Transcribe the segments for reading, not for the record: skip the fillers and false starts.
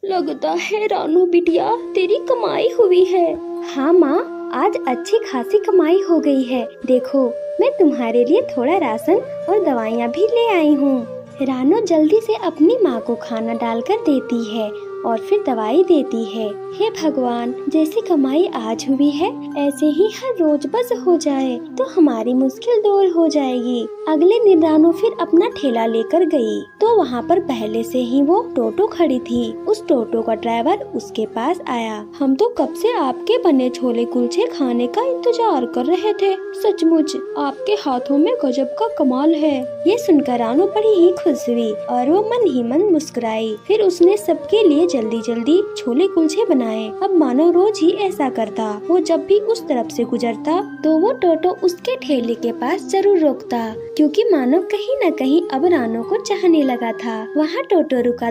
लगता है रानू बिटिया तेरी कमाई हुई है। हाँ माँ, आज अच्छी खासी कमाई हो गई है। देखो, मैं तुम्हारे लिए थोड़ा राशन और दवाइयाँ भी ले आई हूँ। रानू जल्दी से अपनी माँ को खाना डालकर देती है और फिर दवाई देती है। हे भगवान, जैसी कमाई आज हुई है ऐसे ही हर रोज बस हो जाए तो हमारी मुश्किल दूर हो जाएगी। अगले दिन रानू फिर अपना ठेला लेकर गई तो वहाँ पर पहले से ही वो टोटो खड़ी थी। उस टोटो का ड्राइवर उसके पास आया। हम तो कब से आपके बने छोले कुलचे खाने का इंतजार कर रहे थे। सचमुच आपके हाथों में गजब का कमाल है। ये सुनकर रानू बड़ी ही खुश हुई और वो मन ही मन मुस्कुराई। फिर उसने सबके लिए जल्दी जल्दी छोले कुलचे बनाए। अब मानो रोज ही ऐसा करता। वो जब भी उस तरफ से गुजरता तो वो टोटो उसके ठेले के पास जरूर रोकता, क्योंकि मानो कहीं न कहीं अब रानू को चाहने लगा था। वहाँ टोटो रुका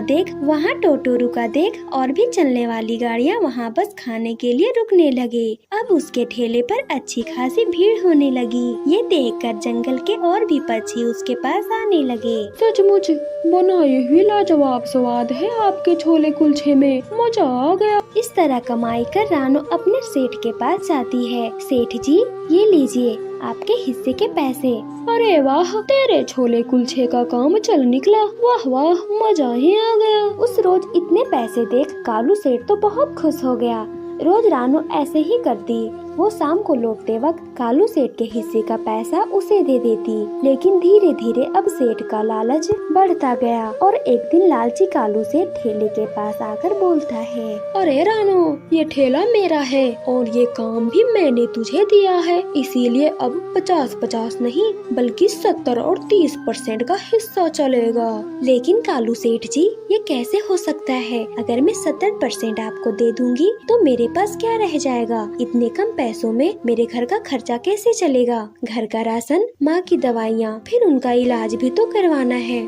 देख और भी चलने वाली गाड़ियाँ वहाँ बस खाने के लिए रुकने लगे। अब उसके ठेले पर अच्छी खासी भीड़ होने लगी। ये देखकर जंगल के और भी पक्षी उसके पास आने लगे। सचमुच बनाए हुए लाजवाब स्वाद है आपके छोले कुलचे में, मजा आ गया। इस तरह कमाई कर रानू अपने सेठ के पास जाती है। सेठ जी, ये लीजिए आपके हिस्से के पैसे। अरे वाह, तेरे छोले कुलचे का काम चल निकला। वाह वाह, मजा ही आ गया। उस रोज इतने पैसे देख कालू सेठ तो बहुत खुश हो गया। रोज रानू ऐसे ही करती। वो शाम को लौटते वक्त कालू सेठ के हिस्से का पैसा उसे दे देती। लेकिन धीरे धीरे अब सेठ का लालच बढ़ता गया और एक दिन लालची कालू सेठ ठेले के पास आकर बोलता है, अरे रानू, ये ठेला मेरा है और ये काम भी मैंने तुझे दिया है, इसीलिए अब 50-50 नहीं बल्कि 70 और 30% का हिस्सा चलेगा। लेकिन कालू सेठ जी, ये कैसे हो सकता है? अगर मैं 70% आपको दे दूंगी तो मेरे पास क्या रह जाएगा? इतने कम पैसों में मेरे घर का खर्चा कैसे चलेगा? घर का राशन, माँ की दवाइयाँ, फिर उनका इलाज भी तो करवाना है।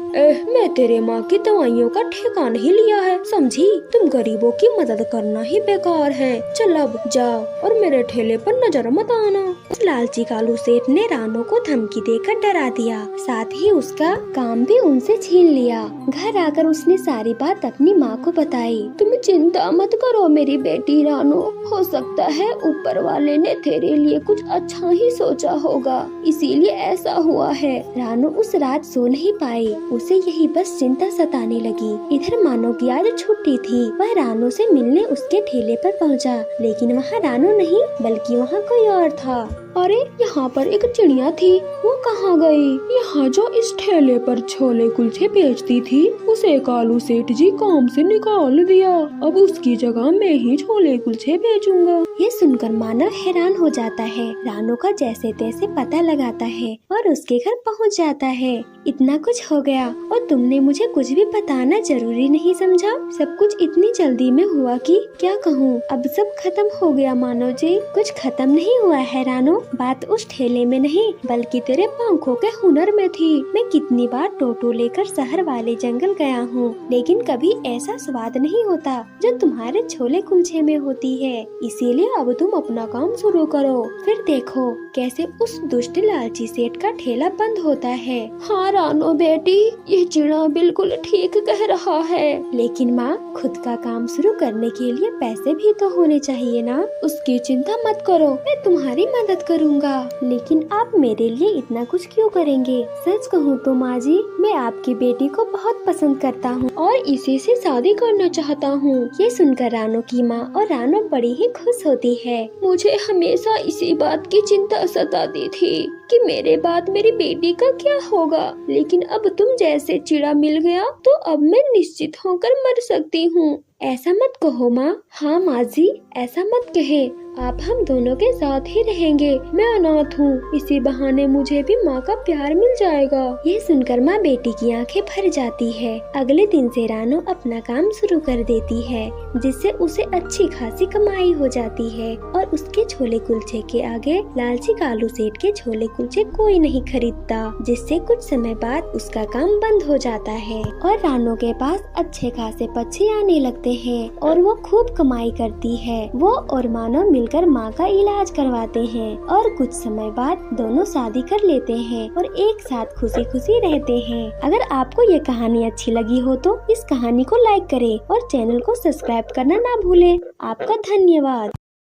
मैं तेरे माँ की दवाइयों का ठेका नहीं लिया है, समझी? तुम गरीबों की मदद करना ही बेकार है। चल अब जाओ और मेरे ठेले पर नजर मत आना। उस लालची कालू सेठ ने रानू को धमकी देकर डरा दिया, साथ ही उसका काम भी उनसे छीन लिया। घर आकर उसने सारी बात अपनी माँ को बताई। तुम चिंता मत करो मेरी बेटी रानू, हो सकता है ऊपर वाले ने तेरे लिए कुछ अच्छा ही सोचा होगा, इसीलिए ऐसा हुआ है। रानू उस रात सो नहीं पाई। उसे यही बस चिंता सताने लगी। इधर मानो की आज छुट्टी थी। वह रानू से मिलने उसके ठेले पर पहुंचा, लेकिन वहाँ रानू नहीं बल्कि वहाँ कोई और था। अरे, यहाँ पर एक चिड़िया थी, वो कहाँ गई? यहाँ जो इस ठेले पर छोले कुलचे बेचती थी उसे कालू सेठ जी काम से निकाल दिया। अब उसकी जगह मैं ही छोले कुलचे बेचूंगा। ये सुनकर मानव हैरान हो जाता है। रानू का जैसे तैसे पता लगाता है और उसके घर पहुँच जाता है। इतना कुछ हो गया और तुमने मुझे कुछ भी बताना जरूरी नहीं समझा? सब कुछ इतनी जल्दी में हुआ कि क्या कहूँ। अब सब खत्म हो गया मानव जी। कुछ खत्म नहीं हुआ है रानू। बात उस ठेले में नहीं बल्कि तेरे पंखों के हुनर में थी। मैं कितनी बार टोटो लेकर शहर वाले जंगल गया हूँ, लेकिन कभी ऐसा स्वाद नहीं होता जो तुम्हारे छोले कुलचे में होती है। इसीलिए अब तुम अपना काम शुरू करो, फिर देखो कैसे उस दुष्ट लालची सेठ का ठेला बंद होता है। हाँ रानो बेटी, ये चिड़ा बिल्कुल ठीक कह रहा है। लेकिन माँ, खुद का काम शुरू करने के लिए पैसे भी तो होने चाहिए ना। उसकी चिंता मत करो, मैं तुम्हारी मदद करूँगा। लेकिन आप मेरे लिए इतना कुछ क्यों करेंगे? सच कहूँ तो माँ जी, मैं आपकी बेटी को बहुत पसंद करता हूँ और इसी से शादी करना चाहता हूँ। ये सुनकर रानू की माँ और रानू बड़ी ही खुश होती है। मुझे हमेशा इसी बात की चिंता सताती थी कि मेरे बाद मेरी बेटी का क्या होगा, लेकिन अब तुम जैसे चिड़ा मिल गया तो अब मैं निश्चित होकर मर सकती हूँ। ऐसा मत कहो माँ। हाँ माँ जी, ऐसा मत कहे। आप हम दोनों के साथ ही रहेंगे। मैं अनाथ हूँ, इसी बहाने मुझे भी माँ का प्यार मिल जाएगा। ये सुनकर माँ बेटी की आंखें भर जाती है। अगले दिन से रानू अपना काम शुरू कर देती है, जिससे उसे अच्छी खासी कमाई हो जाती है और उसके छोले कुलचे के आगे लालची कालू सेठ के छोले कुलचे कोई नहीं खरीदता, जिससे कुछ समय बाद उसका काम बंद हो जाता है और रानू के पास अच्छे खासे पक्षी आने लगते हैं और वो खूब कमाई करती है। वो और मानव मिलकर माँ का इलाज करवाते हैं और कुछ समय बाद दोनों शादी कर लेते हैं और एक साथ खुशी खुशी रहते हैं। अगर आपको ये कहानी अच्छी लगी हो तो इस कहानी को लाइक करें और चैनल को सब्सक्राइब करना ना भूलें। आपका धन्यवाद।